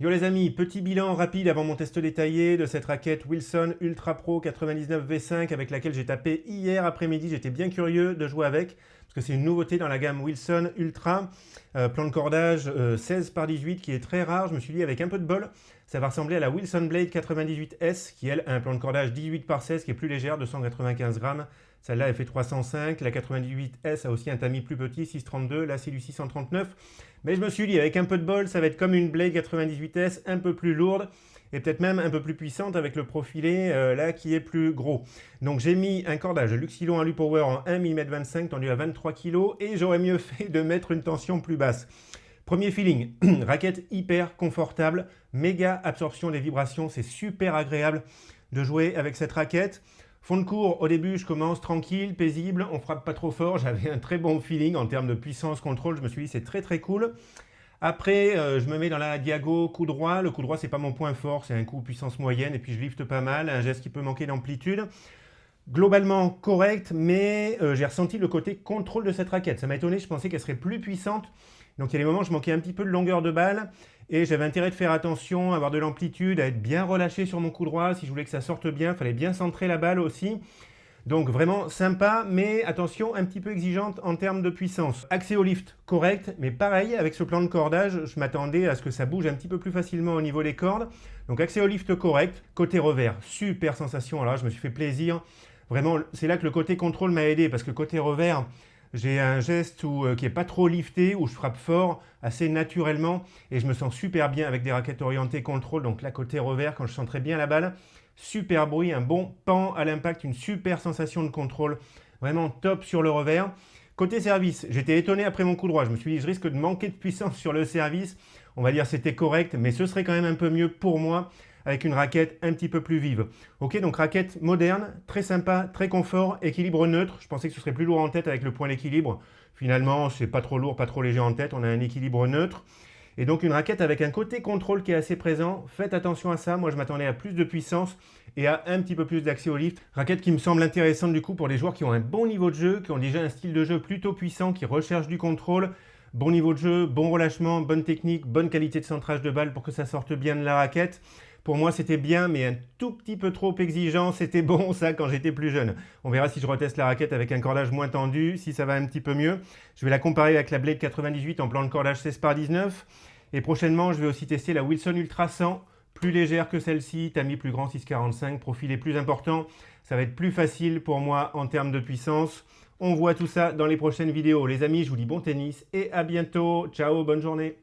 Yo les amis, petit bilan rapide avant mon test détaillé de cette raquette Wilson Ultra Pro 99 V5 avec laquelle j'ai tapé hier après-midi. J'étais bien curieux de jouer avec parce que c'est une nouveauté dans la gamme Wilson Ultra. Plan de cordage 16 par 18 qui est très rare. Je me suis dit avec un peu de bol, ça va ressembler à la Wilson Blade 98S qui elle a un plan de cordage 18 par 16 qui est plus légère, 295 grammes. Celle-là, elle fait 305. La 98S a aussi un tamis plus petit, 632. Là, c'est du 639. Mais je me suis dit, avec un peu de bol, ça va être comme une Blade 98S, un peu plus lourde et peut-être même un peu plus puissante avec le profilé là qui est plus gros. Donc j'ai mis un cordage Luxilon Alu Power en 1 mm 25 tendu à 23 kg et j'aurais mieux fait de mettre une tension plus basse. Premier feeling, raquette hyper confortable, méga absorption des vibrations, c'est super agréable de jouer avec cette raquette. Fond de cours, au début, je commence tranquille, paisible, on frappe pas trop fort. J'avais un très bon feeling en termes de puissance, contrôle. Je me suis dit, c'est très très cool. Après, je me mets dans la diago, coup droit. Le coup droit, c'est pas mon point fort, c'est un coup puissance moyenne. Et puis, je lifte pas mal, un geste qui peut manquer d'amplitude. Globalement correct, mais j'ai ressenti le côté contrôle de cette raquette. Ça m'a étonné, je pensais qu'elle serait plus puissante. Donc, il y a des moments où je manquais un petit peu de longueur de balle. Et j'avais intérêt de faire attention, à avoir de l'amplitude, à être bien relâché sur mon coup droit. Si je voulais que ça sorte bien, il fallait bien centrer la balle aussi. Donc vraiment sympa, mais attention, un petit peu exigeante en termes de puissance. Accès au lift, correct, mais pareil, avec ce plan de cordage, je m'attendais à ce que ça bouge un petit peu plus facilement au niveau des cordes. Donc accès au lift correct. Côté revers, super sensation. Alors là, je me suis fait plaisir. Vraiment, c'est là que le côté contrôle m'a aidé, parce que côté revers, j'ai un geste qui n'est pas trop lifté, où je frappe fort, assez naturellement, et je me sens super bien avec des raquettes orientées contrôle. Donc là, côté revers, quand je centrais bien la balle, super bruit, un bon pan à l'impact, une super sensation de contrôle, vraiment top sur le revers. Côté service, j'étais étonné après mon coup droit, je me suis dit je risque de manquer de puissance sur le service, on va dire c'était correct, mais ce serait quand même un peu mieux pour moi avec une raquette un petit peu plus vive. Ok, donc raquette moderne, très sympa, très confort, équilibre neutre. Je pensais que ce serait plus lourd en tête avec le point d'équilibre. Finalement, c'est pas trop lourd, pas trop léger en tête, on a un équilibre neutre. Et donc une raquette avec un côté contrôle qui est assez présent. Faites attention à ça, moi je m'attendais à plus de puissance et à un petit peu plus d'accès au lift. Raquette qui me semble intéressante du coup pour les joueurs qui ont un bon niveau de jeu, qui ont déjà un style de jeu plutôt puissant, qui recherchent du contrôle. Bon niveau de jeu, bon relâchement, bonne technique, bonne qualité de centrage de balle pour que ça sorte bien de la raquette. Pour moi, c'était bien, mais un tout petit peu trop exigeant. C'était bon, ça, quand j'étais plus jeune. On verra si je reteste la raquette avec un cordage moins tendu, si ça va un petit peu mieux. Je vais la comparer avec la Blade 98 en plan de cordage 16 par 19. Et prochainement, je vais aussi tester la Wilson Ultra 100, plus légère que celle-ci, tamis plus grand 6,45, profilé plus important. Ça va être plus facile pour moi en termes de puissance. On voit tout ça dans les prochaines vidéos. Les amis, je vous dis bon tennis et à bientôt. Ciao, bonne journée.